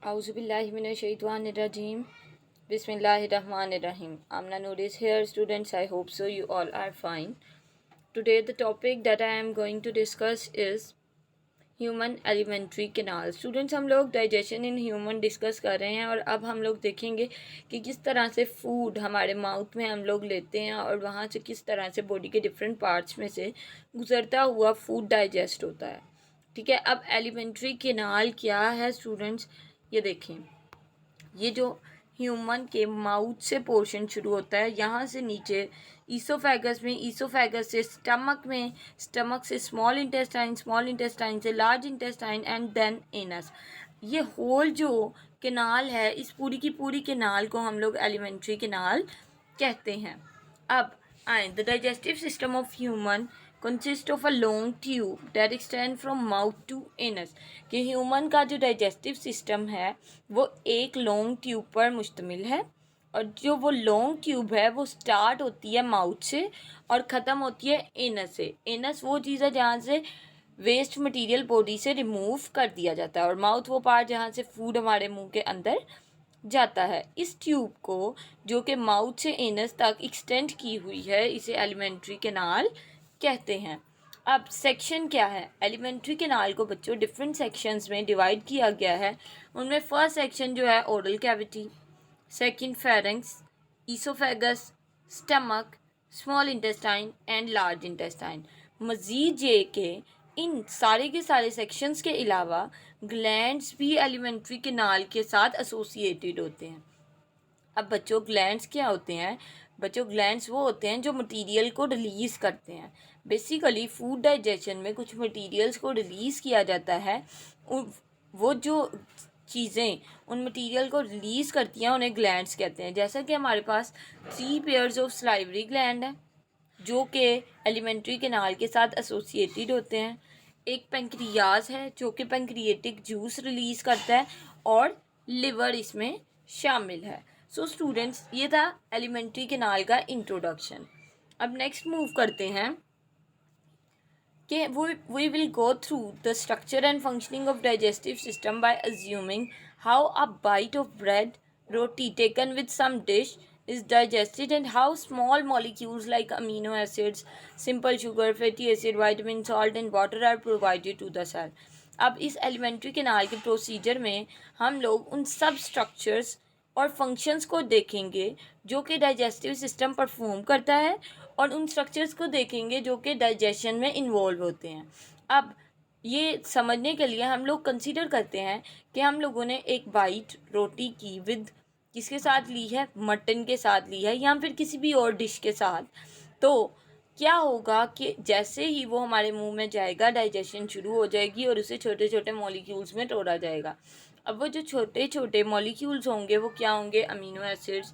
Auzubillahiminash-shaytanir-rajim. Bismillahir-rahmanir-rahim. Amna Noor is here, students. I hope so. You all are fine. Today, the topic that I am going to discuss is human alimentary canal. Students, हम लोग digestion in human discuss कर रहे हैं और अब हम लोग देखेंगे कि किस तरह से फूड हमारे माउथ में हम लोग लेते हैं और वहाँ से किस तरह से बॉडी के डिफरेंट पार्ट्स में से गुजरता हुआ फूड डाइजेस्ट होता है। ठीक है, अब एलिमेंट्री कैनाल क्या है स्टूडेंट्स, ये देखें। ये जो ह्यूमन के माउथ से पोर्शन शुरू होता है, यहाँ से नीचे ईसोफेगस में, ईसोफेगस से स्टमक में, स्टमक से स्मॉल इंटेस्टाइन, स्मॉल इंटेस्टाइन से large intestine and then anus. ये होल जो कैनाल है, इस पूरी की पूरी कैनाल को हम लोग एलिमेंट्री कैनाल कहते हैं। अब आए, the digestive system of human consist of a long tube that extend from mouth to anus. कि ह्यूमन का जो डाइजेस्टिव सिस्टम है वो एक लॉन्ग ट्यूब पर मुश्तमिल है, और जो वो लॉन्ग ट्यूब है वो स्टार्ट होती है माउथ से और ख़त्म होती है एनस से। एनस वो चीज़ है जहाँ से वेस्ट मटेरियल बॉडी से रिमूव कर दिया जाता है, और माउथ वो पार्ट जहाँ से फूड हमारे मुंह के अंदर जाता है। इस ट्यूब को जो कि माउथ से एनस तक एक्सटेंड की हुई है, इसे एलिमेंट्री कैनाल कहते हैं। अब सेक्शन क्या है? एलिमेंट्री कैनाल को बच्चों डिफरेंट सेक्शंस में डिवाइड किया गया है। उनमें फर्स्ट सेक्शन जो है oral cavity, second pharynx, oesophagus, stomach, small intestine and large intestine. मज़ीद ये कि इन सारे के सारे सेक्शंस के अलावा ग्लैंड्स भी एलिमेंट्री कैनाल के साथ एसोसिएटेड होते हैं। अब बच्चों, ग्लैंड्स क्या होते हैं? बच्चों, ग्लैंड्स वो होते हैं जो मटेरियल को रिलीज़ करते हैं। बेसिकली फूड डाइजेशन में कुछ मटेरियल्स को रिलीज़ किया जाता है। वो जो चीज़ें उन मटेरियल को रिलीज़ करती हैं उन्हें ग्लैंड्स कहते हैं। जैसा कि हमारे पास 3 पेयर्स ऑफ सलाइवरी ग्लैंड है जो कि एलिमेंट्री कैनाल के साथ एसोसिएटेड होते हैं। एक पेंक्रियाज है जो कि पेंक्रिएटिक जूस रिलीज़ करता है, और लिवर इसमें शामिल है। सो स्टूडेंट्स, ये था एलिमेंट्री कैनाल का इंट्रोडक्शन। अब नेक्स्ट मूव करते हैं कि we will go through the structure and functioning of digestive system by assuming how a bite of bread, roti taken with some dish is digested, and how small molecules like amino acids, simple sugar, fatty acid, vitamin, salt and water are provided to the cell. अब इस alimentary canal के procedure में हम लोग उन सब structures और functions को देखेंगे जो कि डाइजेस्टिव सिस्टम परफॉर्म करता है, और उन स्ट्रक्चर्स को देखेंगे जो कि डाइजेशन में इन्वॉल्व होते हैं। अब ये समझने के लिए हम लोग कंसीडर करते हैं कि हम लोगों ने एक बाइट रोटी की विद किसके साथ ली है? मटन के साथ ली है, या फिर किसी भी और डिश के साथ। तो क्या होगा कि जैसे ही वो हमारे मुंह में जाएगा, डाइजेशन शुरू हो जाएगी और उसे छोटे छोटे मॉलिक्यूल्स में तोड़ा जाएगा। अब वो जो छोटे छोटे मॉलिक्यूल्स होंगे वो क्या होंगे? Amino acids,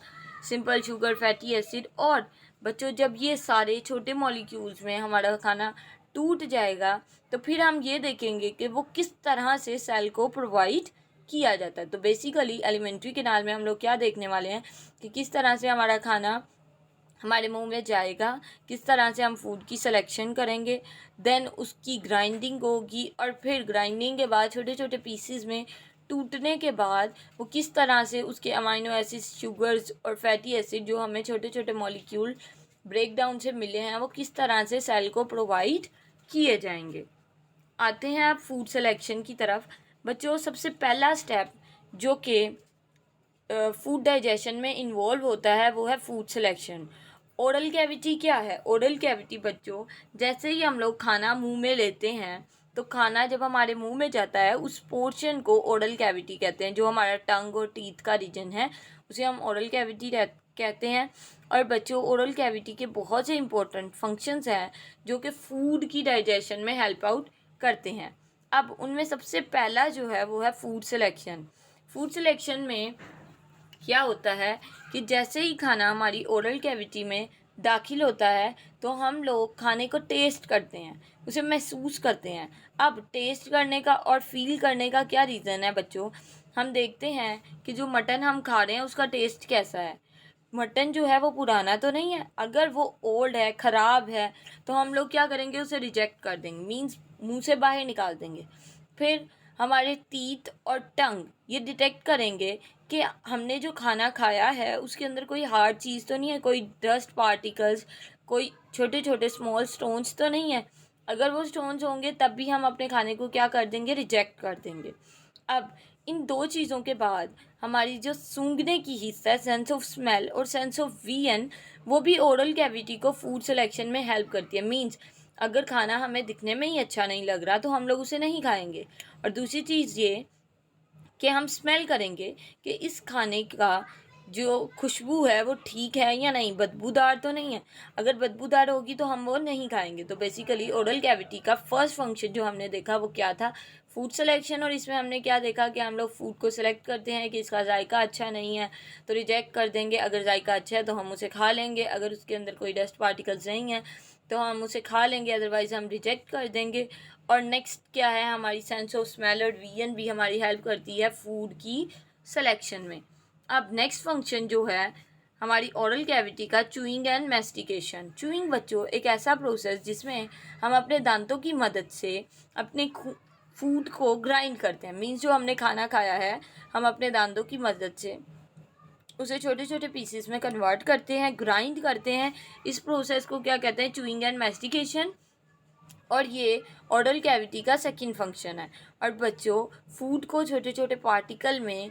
simple sugar, fatty acid. और बच्चों, जब ये सारे छोटे मॉलिक्यूल्स में हमारा खाना टूट जाएगा तो फिर हम ये देखेंगे कि वो किस तरह से सेल को प्रोवाइड किया जाता है। तो बेसिकली एलिमेंट्री कैनाल में हम लोग क्या देखने वाले हैं कि किस तरह से हमारा खाना हमारे मुंह में जाएगा, किस तरह से हम फूड की सिलेक्शन करेंगे, देन उसकी ग्राइंडिंग होगी, और फिर ग्राइंडिंग के बाद छोटे छोटे पीसेस में टूटने के बाद वो किस तरह से उसके अमाइनो एसिड्स, शुगर्स और फैटी एसिड जो हमें छोटे छोटे मॉलिक्यूल ब्रेक डाउन से मिले हैं वो किस तरह से सेल को प्रोवाइड किए जाएंगे। आते हैं आप फूड सिलेक्शन की तरफ। बच्चों, सबसे पहला स्टेप जो कि फूड डाइजेशन में इन्वॉल्व होता है वो है फूड सिलेक्शन। ओरल कैविटी क्या है? ओरल कैविटी बच्चों, जैसे ही हम लोग खाना मुंह में लेते हैं तो खाना जब हमारे मुंह में जाता है उस पोर्शन को ओरल कैविटी कहते हैं। जो हमारा टंग और टीथ का रीजन है उसे हम ओरल कैविटी कहते हैं। और बच्चों, ओरल कैविटी के बहुत से इंपॉर्टेंट फंक्शंस हैं जो कि फूड की डाइजेशन में हेल्प आउट करते हैं। अब उनमें सबसे पहला जो है वो है फूड सिलेक्शन। फूड सिलेक्शन में क्या होता है कि जैसे ही खाना हमारी ओरल कैविटी में दाखिल होता है तो हम लोग खाने को टेस्ट करते हैं, उसे महसूस करते हैं। अब टेस्ट करने का और फील करने का क्या रीज़न है बच्चों? हम देखते हैं कि जो मटन हम खा रहे हैं उसका टेस्ट कैसा है। मटन जो है वो पुराना तो नहीं है। अगर वो ओल्ड है, ख़राब है, तो हम लोग क्या करेंगे? उसे रिजेक्ट कर देंगे, मीन्स मुंह से बाहर निकाल देंगे। फिर हमारे टीथ और टंग ये डिटेक्ट करेंगे कि हमने जो खाना खाया है उसके अंदर कोई हार्ड चीज़ तो नहीं है, कोई डस्ट पार्टिकल्स, कोई छोटे छोटे स्मॉल स्टोन्स तो नहीं है। अगर वो स्टोन्स होंगे तब भी हम अपने खाने को क्या कर देंगे, रिजेक्ट कर देंगे। अब इन दो चीज़ों के बाद हमारी जो सूंघने की हिस्सा है, सेंस ऑफ स्मेल और सेंस ऑफ विजन, वो भी ओरल कैविटी को फूड सिलेक्शन में हेल्प करती है। मीन्स अगर खाना हमें दिखने में ही अच्छा नहीं लग रहा तो हम लोग उसे नहीं खाएंगे। और दूसरी चीज़ ये कि हम स्मेल करेंगे कि इस खाने का जो खुशबू है वो ठीक है या नहीं, बदबूदार तो नहीं है। अगर बदबूदार होगी तो हम वो नहीं खाएंगे। तो बेसिकली ओरल कैविटी का फर्स्ट फंक्शन जो हमने देखा वो क्या था, फूड सिलेक्शन। और इसमें हमने क्या देखा कि हम लोग फूड को सिलेक्ट करते हैं कि इसका जायका अच्छा नहीं है तो रिजेक्ट कर देंगे, अगर जायका अच्छा है तो हम उसे खा लेंगे, अगर उसके अंदर कोई डस्ट पार्टिकल्स नहीं है तो हम उसे खा लेंगे, अदरवाइज़ हम रिजेक्ट कर देंगे। और नेक्स्ट क्या है, हमारी सेंस ऑफ स्मेल और विजन भी हमारी हेल्प करती है फूड की सिलेक्शन में। अब नेक्स्ट फंक्शन जो है हमारी ओरल कैविटी का, चूइंग एंड मैस्टिकेशन। चूइंग बच्चों एक ऐसा प्रोसेस जिसमें हम अपने दांतों की मदद से अपने फूड को ग्राइंड करते हैं। मीन्स जो हमने खाना खाया है हम अपने दांतों की मदद से उसे छोटे छोटे पीसेस में कन्वर्ट करते हैं, ग्राइंड करते हैं। इस प्रोसेस को क्या कहते हैं, चूइंग एंड मैस्टिकेशन। और ये ओरल कैविटी का सेकंड फंक्शन है। और बच्चों फूड को छोटे छोटे पार्टिकल में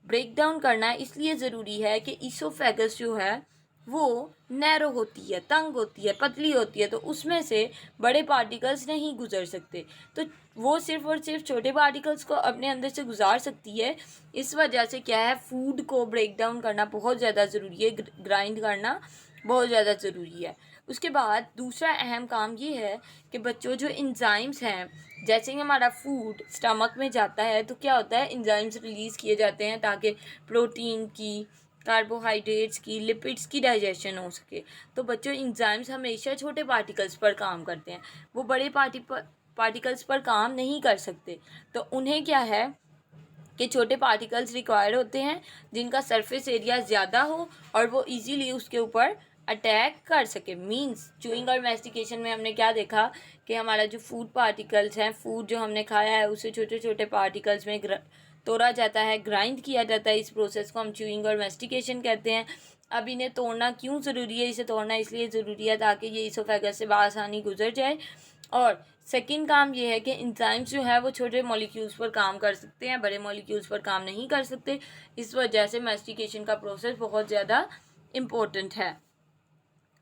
ब्रेक डाउन करना इसलिए ज़रूरी है कि ईसोफेगस जो है वो नैरो होती है, तंग होती है, पतली होती है, तो उसमें से बड़े पार्टिकल्स नहीं गुजर सकते। तो वो सिर्फ और सिर्फ छोटे पार्टिकल्स को अपने अंदर से गुजार सकती है। इस वजह से क्या है, फूड को ब्रेक डाउन करना बहुत ज़्यादा ज़रूरी है, ग्राइंड करना बहुत ज़्यादा ज़रूरी है। उसके बाद दूसरा अहम काम ये है कि बच्चों जो इंजाइम्स हैं, जैसे ही हमारा फूड स्टमक में जाता है तो क्या होता है, इंजाइम्स रिलीज़ किए जाते हैं ताकि प्रोटीन की, कार्बोहाइड्रेट्स की, लिपिड्स की डाइजेशन हो सके। तो बच्चों इंजाइम्स हमेशा छोटे पार्टिकल्स पर काम करते हैं, वो बड़े पार्टिकल्स पर काम नहीं कर सकते। तो उन्हें क्या है कि छोटे पार्टिकल्स रिक्वायर्ड होते हैं जिनका सरफेस एरिया ज़्यादा हो और वो इजीली उसके ऊपर अटैक कर सके। मींस चूइंग और मैस्टिकेशन में हमने क्या देखा कि हमारा जो फूड पार्टिकल्स हैं, फूड जो हमने खाया है उसे छोटे छोटे पार्टिकल्स में तोड़ा जाता है, ग्राइंड किया जाता है। इस प्रोसेस को हम चूइंग और मैस्टिकेशन कहते हैं। अब इन्हें तोड़ना क्यों ज़रूरी है, इसे तोड़ना इसलिए ज़रूरी है ताकि ये इसोफेगस से बआसानी गुजर जाए। और सेकंड काम ये है कि एंजाइम्स जो है वो छोटे मॉलिक्यूल्स पर काम कर सकते हैं, बड़े मॉलिक्यूल्स पर काम नहीं कर सकते। इस वजह से मैस्टिकेशन का प्रोसेस बहुत ज़्यादा इम्पोर्टेंट है।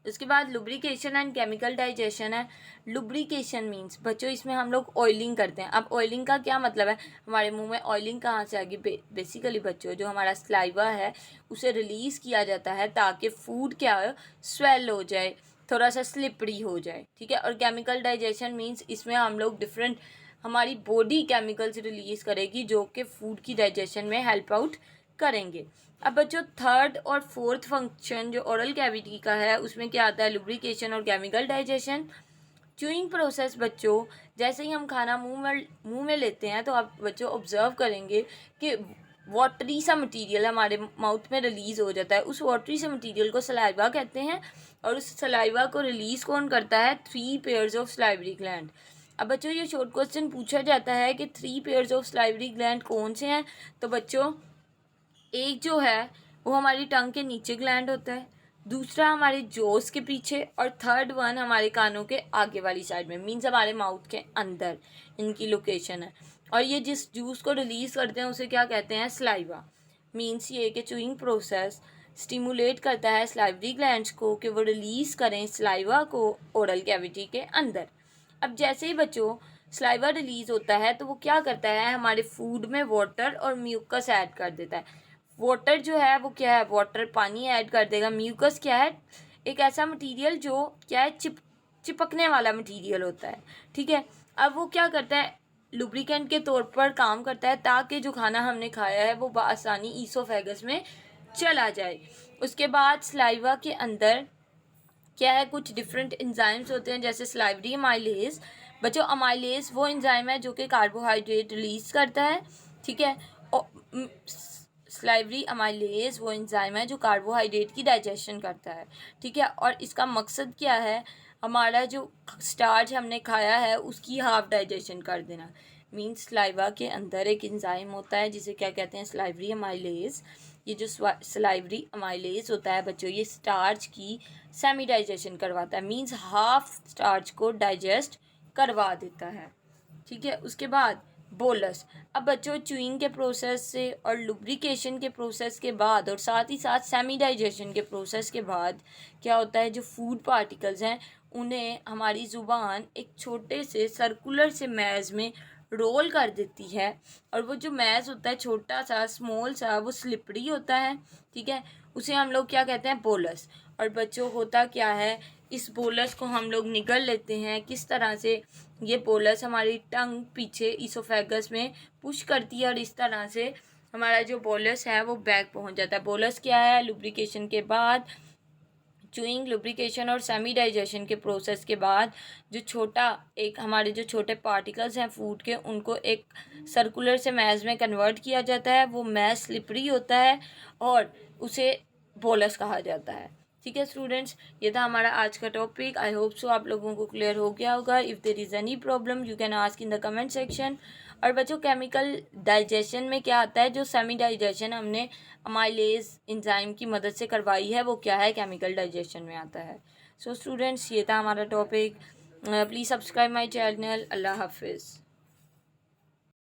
उसके बाद लुब्रिकेशन एंड केमिकल डाइजेशन है। लुब्रिकेशन मीन्स बच्चों इसमें हम लोग ऑयलिंग करते हैं। अब ऑयलिंग का क्या मतलब है, हमारे मुंह में ऑयलिंग कहाँ से आ गई, बेसिकली बच्चों जो हमारा स्लाइवा है उसे रिलीज़ किया जाता है ताकि फूड क्या हो, स्वेल हो जाए, थोड़ा सा स्लिपरी हो जाए, ठीक है। और केमिकल डाइजेशन मीन्स इसमें हम लोग डिफरेंट, हमारी बॉडी केमिकल्स रिलीज़ करेगी जो कि फूड की डाइजेशन में हेल्प आउट करेंगे। अब बच्चों थर्ड और फोर्थ फंक्शन जो ओरल कैविटी का है उसमें क्या आता है, लुब्रिकेशन और केमिकल डाइजेशन। च्यूइंग प्रोसेस बच्चों, जैसे ही हम खाना मुंह में लेते हैं तो आप बच्चों ऑब्जर्व करेंगे कि वाटरी सा मटेरियल हमारे माउथ में रिलीज़ हो जाता है। उस वाटरी से मटेरियल को सलाइवा कहते हैं। और उस सलाइवा को रिलीज़ कौन करता है, 3 पेयर्स ऑफ सलाइवरी ग्लैंड। अब बच्चों ये शॉर्ट क्वेश्चन पूछा जाता है कि 3 पेयर्स ऑफ सलाइवरी ग्लैंड कौन से हैं। तो बच्चों एक जो है वो हमारी टंग के नीचे ग्लैंड होता है, दूसरा हमारे जोस के पीछे, और थर्ड वन हमारे कानों के आगे वाली साइड में, मीन्स हमारे माउथ के अंदर इनकी लोकेशन है। और ये जिस जूस को रिलीज़ करते हैं उसे क्या कहते हैं, स्लाइवा। मीन्स ये कि चूइंग प्रोसेस स्टिमुलेट करता है स्लाइवरी ग्लैंड्स को कि वो रिलीज़ करें स्लाइवा को ओरल कैविटी के अंदर। अब जैसे ही बच्चों स्लाइवा रिलीज़ होता है तो वो क्या करता है, हमारे फूड में वाटर और म्यूकस ऐड कर देता है। वाटर जो है वो क्या है, वाटर पानी ऐड कर देगा। म्यूकस क्या है, एक ऐसा मटेरियल जो क्या है, चिपकने वाला मटेरियल होता है, ठीक है। अब वो क्या करता है, लुब्रिकेंट के तौर पर काम करता है ताकि जो खाना हमने खाया है वो बआसानी ईसोफेगस में चला जाए। उसके बाद स्लाइवा के अंदर क्या है, कुछ डिफरेंट एंजाइम्स होते हैं जैसे स्लाइवरी अमाइलेज। बच्चों अमाइलेज वो एंजाइम है जो कि कार्बोहाइड्रेट रिलीज करता है, ठीक है। और स्लाइवरी अमाइलेज वो एंजाइम है जो कार्बोहाइड्रेट की डाइजेशन करता है, ठीक है। और इसका मकसद क्या है, हमारा जो स्टार्च हमने खाया है उसकी हाफ डाइजेशन कर देना। मीन्स सलाइवा के अंदर एक एंजाइम होता है जिसे क्या कहते हैं, सलाइवरी अमाइलेज। ये जो सलाइवरी अमाइलेज होता है बच्चों, ये स्टार्च की सेमी डाइजेशन करवाता है, मीन्स हाफ स्टार्च को डाइजेस्ट करवा देता है। ठीक है, उसके बाद बोलस। अब बच्चों च्यूइंग के प्रोसेस से और लुब्रिकेशन के प्रोसेस के बाद और साथ ही साथ सेमी डाइजेशन के प्रोसेस के बाद क्या होता है, जो फूड पार्टिकल्स हैं उन्हें हमारी ज़ुबान एक छोटे से सर्कुलर से मैज़ में रोल कर देती है। और वो जो मैज़ होता है छोटा सा स्मॉल सा, वो स्लिपरी होता है। ठीक है, उसे हम लोग क्या कहते हैं, बोलस। और बच्चों होता क्या है, इस बोलस को हम लोग निगल लेते हैं। किस तरह से, ये बोलस हमारी टंग पीछे इसोफेगस में पुश करती है और इस तरह से हमारा जो बोलस है वो बैक पहुंच जाता है। बोलस क्या है, लुब्रिकेशन के बाद, च्यूइंग, लुब्रिकेशन और सेमी डाइजेशन के प्रोसेस के बाद जो छोटा एक हमारे जो छोटे पार्टिकल्स हैं फूड के, उनको एक सर्कुलर से मैज में कन्वर्ट किया जाता है। वो मैज स्लिपरी होता है और उसे बोलस कहा जाता है। ठीक है स्टूडेंट्स, ये था हमारा आज का टॉपिक। आई होप सो आप लोगों को क्लियर हो गया होगा। If there is any problem you can ask in the comment section. और बच्चों केमिकल डाइजेशन में क्या आता है, जो सेमी डाइजेशन हमने अमाइलेज एंजाइम की मदद से करवाई है, वो क्या है, केमिकल डाइजेशन में आता है। सो स्टूडेंट्स, ये था हमारा टॉपिक। Please subscribe my channel. अल्लाह हाफिज़।